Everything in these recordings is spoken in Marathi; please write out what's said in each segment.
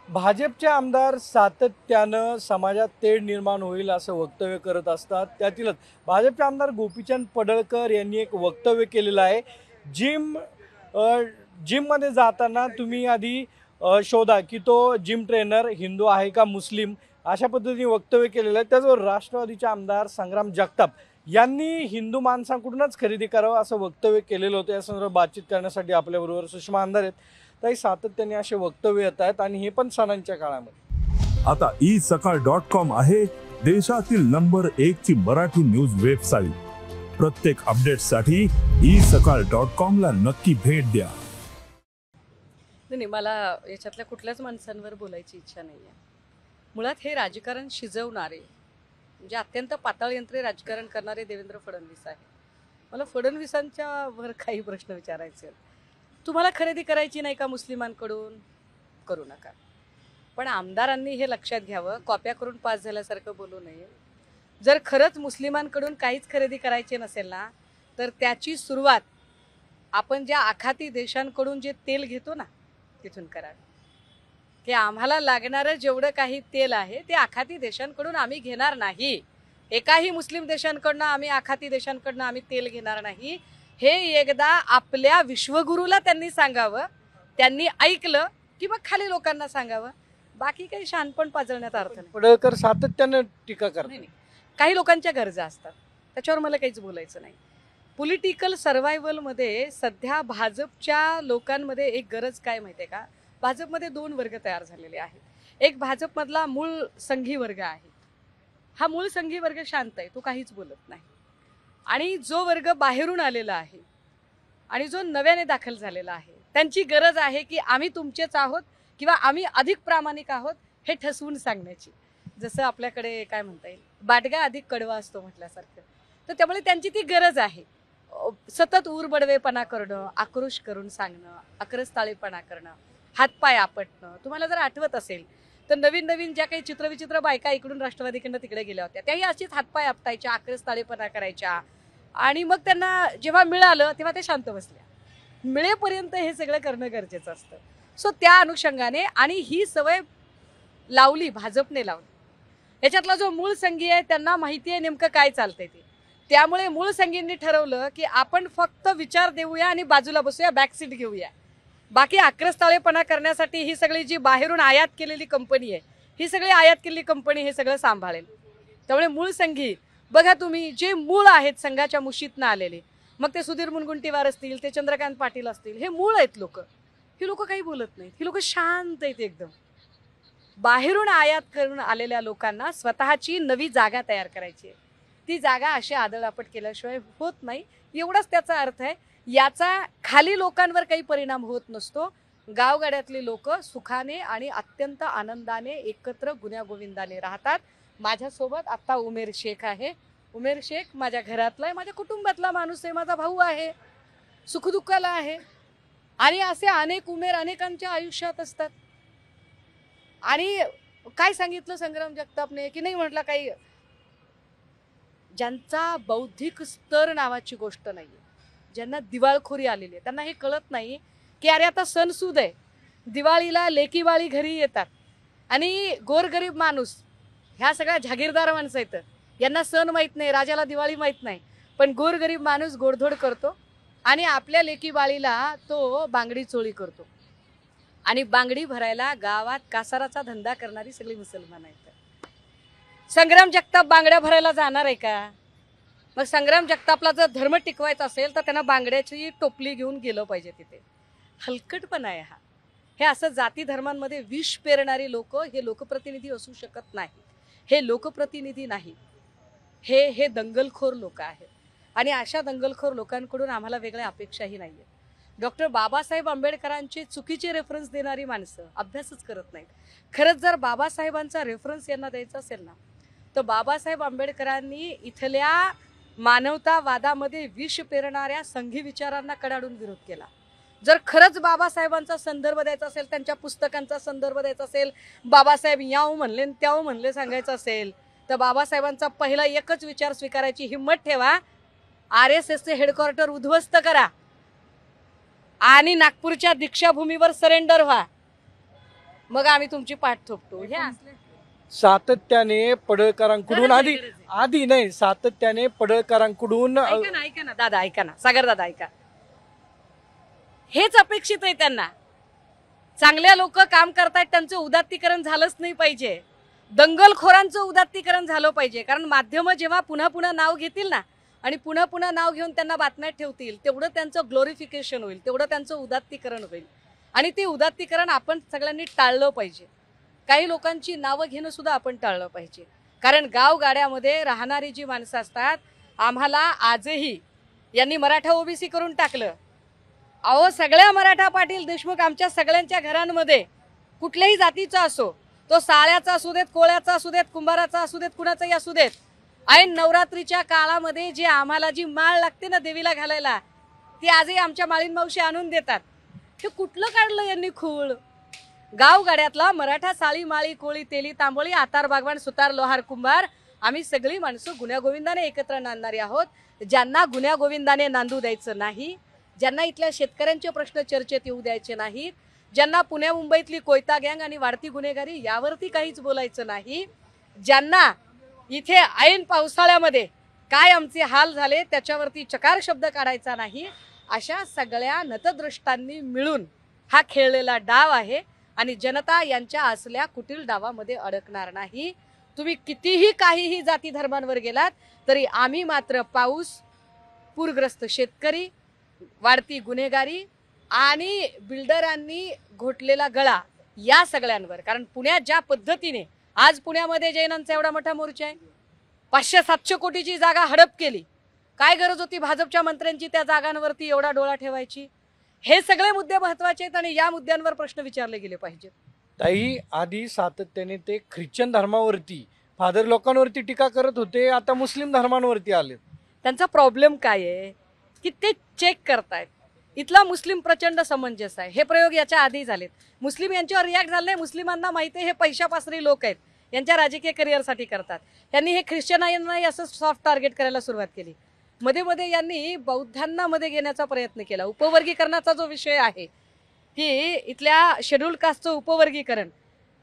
भाजपचे आमदार सातत्यानं समाजात तेढ निर्माण होईल असं वक्तव्य करत असतात. त्यातीलच भाजपचे आमदार गोपीचंद पडळकर यांनी एक वक्तव्य केलेलं आहे. जिममध्ये जाताना तुम्ही आधी शोधा की तो जिम ट्रेनर हिंदू आहे का मुस्लिम, अशा पद्धतीने वक्तव्य केलेलं आहे. त्याचबरोबर राष्ट्रवादीचे आमदार संग्राम जगताप यांनी हिंदू माणसांकडूनच खरेदी करावं असं वक्तव्य केलेलं होतं. या संदर्भात बातचीत करण्यासाठी आपल्याबरोबर सुषमा अंधारे आहेत. ताई, सातत्याने असे वक्तव्य येत आहेत आणि हे पण सणांच्या काळामध्ये. आता isakal.com आहे देशातील नंबर 1 ची मराठी न्यूज वेबसाईट. प्रत्येक अपडेटसाठी isakal.com ला नक्की भेट द्या. नाही, मला याच्यातल्या कुठल्याच माणसांवर बोलायची इच्छा नाही आहे. मुळात हे राजकारण शिजवणारे, म्हणजे अत्यंत पाताळयंत्री राजकारण करणारे देवेंद्र फडणवीस आहे. मला फडणवीसांच्या वर काही प्रश्न विचारायचे आहेत. तुम्हाला खरेदी करायची नाही का मुस्लिमांकडून? करू नका. पण आमदारांनी हे लक्षात घ्यावं, कॉप्या करून पास झाल्यासारखं बोलू नये. जर खरंच मुस्लिमांकडून काहीच खरेदी करायची नसेल ना, तर त्याची सुरुवात आपण ज्या आखाती देशांकडून जे तेल घेतो ना, तिथून करावी. की आम्हाला लागणारं जेवढं काही तेल आहे ते आखाती देशांकडून आम्ही घेणार नाही. एकाही मुस्लिम देशांकडनं आम्ही आखाती देशांकडनं आम्ही तेल घेणार नाही. हे एकदा आपल्या विश्वगुरूला त्यांनी सांगावं. त्यांनी ऐकलं की मग खाली लोकांना सांगावं. बाकी काही शहाणपण पाजळण्यात अर्थ नाही. पडळकर सातत्यानं टीका करतात. नाही, काही लोकांच्या गरजा असतात, त्याच्यावर मला काहीच बोलायचं नाही. पॉलिटिकल सर्व्हायव्हलमध्ये सध्या भाजपच्या लोकांमध्ये एक गरज काय माहिती आहे का? भाजपमध्ये 2 वर्ग तयार झालेले आहेत. एक भाजपमधला मूळ संघी वर्ग आहे. हा मूळ संघी वर्ग शांत आहे, तो काहीच बोलत नाही. आणि जो वर्ग बाहेरून आलेला आहे आणि जो नव्याने दाखल झालेला आहे, त्यांची गरज आहे की आम्ही तुमचेच आहोत किंवा आम्ही अधिक प्रामाणिक आहोत हे ठसवून सांगण्याची. जसं आपल्याकडे काय म्हणता येईल, बाटगा अधिक कडवा असतो म्हटल्यासारखं. तर त्यामुळे त्यांची ती गरज आहे. सतत उरबडवेपणा करणं, आक्रोश करून सांगणं, आक्रस्ताळेपणा करणं, हातपाय आपटणं. तुम्हाला जर आठवत असेल तर नवीन नवीन ज्या काही चित्रविचित्र बायका इकडून राष्ट्रवादीकडनं तिकडे गेल्या होत्या, त्याही अशीच हातपाय आपटायच्या, आक्रस्ताळेपणा करायच्या. आणि मग त्यांना जेव्हा मिळालं तेव्हा ते शांत बसल्या. मिळेपर्यंत हे सगळं करणं गरजेचं असतं. सो त्या अनुषंगाने आणि ही सवय लावली, भाजपने लावली. याच्यातला जो मूळ संघी आहे त्यांना माहिती आहे नेमकं काय चालतंय ते. त्यामुळे मूळ संघींनी ठरवलं की आपण फक्त विचार देऊया आणि बाजूला बसूया, बॅकसीट घेऊया. बाकी आक्रस्ताळेपणा करण्यासाठी ही सगळी जी बाहेरून आयात केलेली कंपनी आहे, ही सगळी आयात केलेली कंपनी हे सगळं सांभाळेल. त्यामुळे मूळ संघी बघा तुम्ही, जे मूळ आहेत संघाच्या मुशीतनं आलेले, मग ते सुधीर मुनगंटीवार असतील, ते चंद्रकांत पाटील असतील, हे मूळ आहेत लोक. ही लोक काही बोलत नाहीत. ही लोक शांत आहेत एकदम. बाहेरून आयात करून आलेल्या लोकांना स्वतःची नवी जागा तयार करायची आहे. ती जागा अशी आदळआपट केल्याशिवाय होत नाही. एवढाच त्याचा अर्थ आहे. याचा खाली लोकांवर काही परिणाम होत नसतो. गावगाड्यातली लोक सुखाने आणि अत्यंत आनंदाने एकत्र गुण्यागोविंदाने राहतात. माझ्यासोबत आता उमेर शेख आहे. उमेर शेख माझ्या घरातला आहे, माझ्या कुटुंबातला माणूस आहे, माझा भाऊ आहे, सुखदुःखाला आहे. आणि असे अनेक उमेर अनेकांच्या आयुष्यात असतात. आणि काय सांगितलं संग्राम जगतापने की नाही म्हटलं, काही ज्यांचा बौद्धिक स्तर नावाची गोष्ट नाही, ज्यांना दिवाळखोरी आलेली आहे, त्यांना हे कळत नाही की अरे आता सणसूद आहे, दिवाळीला लेकीवाळी घरी येतात आणि गोरगरीब माणूस, ह्या सगळ्या जागीरदार माणसं आहेत, यांना सण माहीत नाही, राजाला दिवाळी माहीत नाही. पण गोरगरीब माणूस गोडधोड करतो आणि आपल्या लेकीवाळीला तो बांगडी चोळी करतो. आणि बांगडी भरायला गावात कासाराचा धंदा करणारी सगळी मुसलमान आहेत. संग्राम जगताप बांगड्या भरायला जाणार आहे का? मग संग्राम जगतापला जर धर्म टिकवायचा असेल तर त्यांना बांगड्याची टोपली घेऊन गेलं पाहिजे. तिथे हलकटपणा आहे हा. हे असं जाती धर्मांमध्ये विष पेरणारी लोक हे लोकप्रतिनिधी असू शकत नाही. हे लोकप्रतिनिधी नाही, हे दंगलखोर लोक आहेत. आणि अशा दंगलखोर लोकांकडून आम्हाला वेगळ्या अपेक्षाही नाही आहेत. डॉक्टर बाबासाहेब आंबेडकरांचे चुकीचे रेफरन्स देणारी माणसं अभ्यासच करत नाहीत. खरंच जर बाबासाहेबांचा रेफरन्स यांना द्यायचा असेल ना, तर बाबासाहेब आंबेडकरांनी इथल्या मानवतावादामध्ये विष पेरणाऱ्या संघी विचारांना कडाडून विरोध केला. जर खरंच बाबासाहेबांचा संदर्भ द्यायचा असेल, त्यांच्या पुस्तकांचा संदर्भ द्यायचा असेल, बाबासाहेब याव म्हणले त्याव म्हणले सांगायचं असेल, तर बाबासाहेबांचा पहिला एकच विचार स्वीकारायची हिंमत ठेवा. RSSचे हेडक्वार्टर उद्ध्वस्त करा आणि नागपूरच्या दीक्षाभूमीवर सरेंडर व्हा. मग आम्ही तुमची पाठ थोपटू. हे असले सातत्याने पडळकरांकडून आधी नाही, सातत्याने पडळकरांकडून ऐका ना दादा, ऐका ना सागर दादा, ऐका. हेच अपेक्षित आहे त्यांना. चांगल्या लोक काम करतायत, त्यांचं उदात्तीकरण झालंच नाही पाहिजे. दंगलखोरांचं उदात्तीकरण झालं पाहिजे. कारण माध्यम जेव्हा पुन्हा पुन्हा नाव घेतील ना आणि पुन्हा पुन्हा नाव घेऊन त्यांना बातम्यात ठेवतील, तेवढं त्यांचं ग्लोरिफिकेशन होईल, तेवढं त्यांचं उदात्तीकरण होईल. आणि ते उदात्तीकरण आपण सगळ्यांनी टाळलं पाहिजे. काही लोकांची नावं घेणं सुद्धा आपण टाळलं पाहिजे. कारण गावगाड्यामध्ये राहणारी जी माणसं असतात, आम्हाला आजही यांनी मराठा ओबीसी करून टाकलं. अहो, सगळ्या मराठा पाटील देशमुख आमच्या सगळ्यांच्या घरांमध्ये कुठल्याही जातीचा असो, तो साळ्याचा असू देत, कोळ्याचा असू देत, कुंभाराचा असू देत, कुणाचाही असू देत, ऐन नवरात्रीच्या काळामध्ये जे आम्हाला जी माळ लागते ना देवीला घालायला, ती आजही आमच्या माळीन मावशी आणून देतात. हे कुठलं काढलं यांनी खूळ? गावगाड्यातला मराठा साळी माळी कोळी तेली तांबोळी आतार बागवान सुतार लोहार कुंभार आम्ही सगळी माणसं गुण्यागोविंदाने एकत्र नांदणारी आहोत. ज्यांना गुण्यागोविंदाने नांदू द्यायचं नाही, ज्यांना इथल्या शेतकऱ्यांचे प्रश्न चर्चेत येऊ द्यायचे नाहीत, ज्यांना पुण्या मुंबईतली कोयता गँग आणि वाढती गुन्हेगारी यावरती काहीच बोलायचं नाही, ज्यांना इथे ऐन पावसाळ्यामध्ये काय आमचे हाल झाले त्याच्यावरती चकार शब्द काढायचा नाही, अशा सगळ्या नतद्रष्टांनी मिळून हा खेळलेला डाव आहे. आणि जनता यांच्या असल्या कुटील डावामध्ये अडकणार नाही. तुम्ही कितीही काहीही जाती धर्मांवर गेलात तरी आम्ही मात्र पाऊस, पूरग्रस्त शेतकरी, वाढती गुन्हेगारी आणि बिल्डरांनी घोटलेला गळा या सगळ्यांवर. कारण पुण्यात ज्या पद्धतीने आज पुण्यामध्ये जैनांचा एवढा मोठा मोर्चा आहे, 500-700 कोटीची जागा हडप केली, काय गरज होती भाजपच्या मंत्र्यांची त्या जागांवरती एवढा डोळा ठेवायची? हे सगळे मुद्दे महत्वाचे आहेत आणि या मुद्द्यांवर प्रश्न विचारले गेले पाहिजेत. ताई, आधी सातत्याने ते ख्रिश्चन धर्मावरती, फादर लोकांवरती टीका करत होते, आता मुस्लिम धर्मांवरती आले. त्यांचा प्रॉब्लेम काय आहे की ते चेक करतायत. इथला मुस्लिम प्रचंड समंजस आहे. हे प्रयोग याच्या आधी झालेत. मुस्लिम यांच्यावर रिॲक्ट झाले. मुस्लिमांना माहिती आहे हे पैशापासरी लोक आहेत, यांच्या राजकीय करिअरसाठी करतात. त्यांनी हे ख्रिश्चनांनाही असं सॉफ्ट टार्गेट करायला सुरुवात केली. मध्ये मध्ये यांनी बौद्धांना मध्ये घेण्याचा प्रयत्न केला. उपवर्गीकरणाचा जो विषय आहे की इथल्या शेड्यूल्ड कास्टचं उपवर्गीकरण,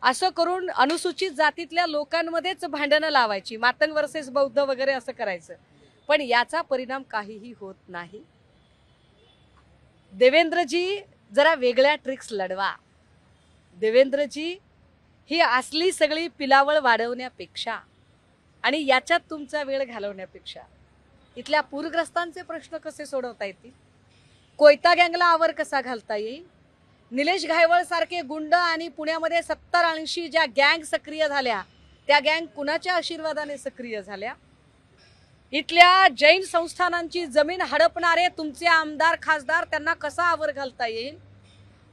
असं करून अनुसूचित जातीतल्या लोकांमध्येच भांडणं लावायची, मातंग वर्सेस बौद्ध वगैरे असं करायचं. पण याचा परिणाम काहीही होत नाही. देवेंद्रजी जरा वेगळ्या ट्रिक्स लढवा. देवेंद्रजी ही असली सगळी पिलावळ वाढवण्यापेक्षा आणि याच्यात तुमचा वेळ घालवण्यापेक्षा इथल्या पूरग्रस्तांचे प्रश्न कसे सोडवता येतील, कोयता गँगला आवर कसा घालता येईल, निलेश घायवळ सारखे गुंड आणि पुण्यामध्ये 70-80 ज्या गँग सक्रिय झाल्या त्या गँग कुणाच्या आशीर्वादाने सक्रिय झाल्या, इथल्या जैन संस्थानांची जमीन हडपणारे तुमचे आमदार खासदार त्यांना कसा आवर घालता येईल,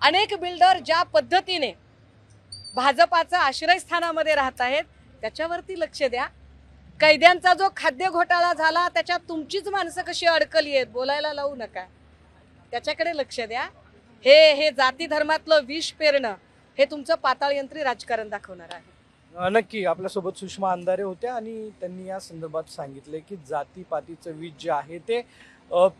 अनेक बिल्डर ज्या पद्धतीने भाजपाच्या आश्रयस्थानामध्ये राहत आहेत त्याच्यावरती लक्ष द्या. कैद्यांचा जो खाद्य घोटाळा झाला त्याच्यात तुमचीच माणसं कशी अडकली आहेत, बोलायला लावू नका, त्याच्याकडे लक्ष द्या. हे जाती धर्मातलं विष पेरणं हे तुमचं पाताळयंत्री राजकारण दाखवणार आहे. नक्की आपल्यासोबत सुषमा अंधारे होत्या आणि त्यांनी या संदर्भात सांगितले की जातीपातीचं विष जे आहे ते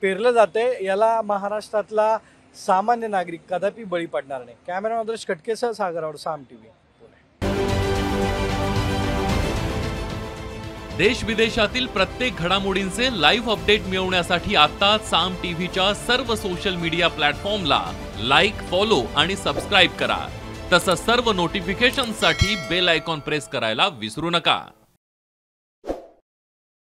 पेरलं जातंय, याला महाराष्ट्रातला सामान्य नागरिक कदापि बळी पडणार नाही. कॅमेरा आदर्श खटकेसह सागर, साम टीव्ही. देश विदेशातील प्रत्येक घडामोडींचे लाईव्ह अपडेट मिळवण्यासाठी आता साम टीव्हीच्या सर्व सोशल मीडिया प्लॅटफॉर्मला लाईक, फॉलो आणि सबस्क्राईब करा. तसंच सर्व नोटिफिकेशनसाठी बेल आयकॉन प्रेस करायला विसरू नका.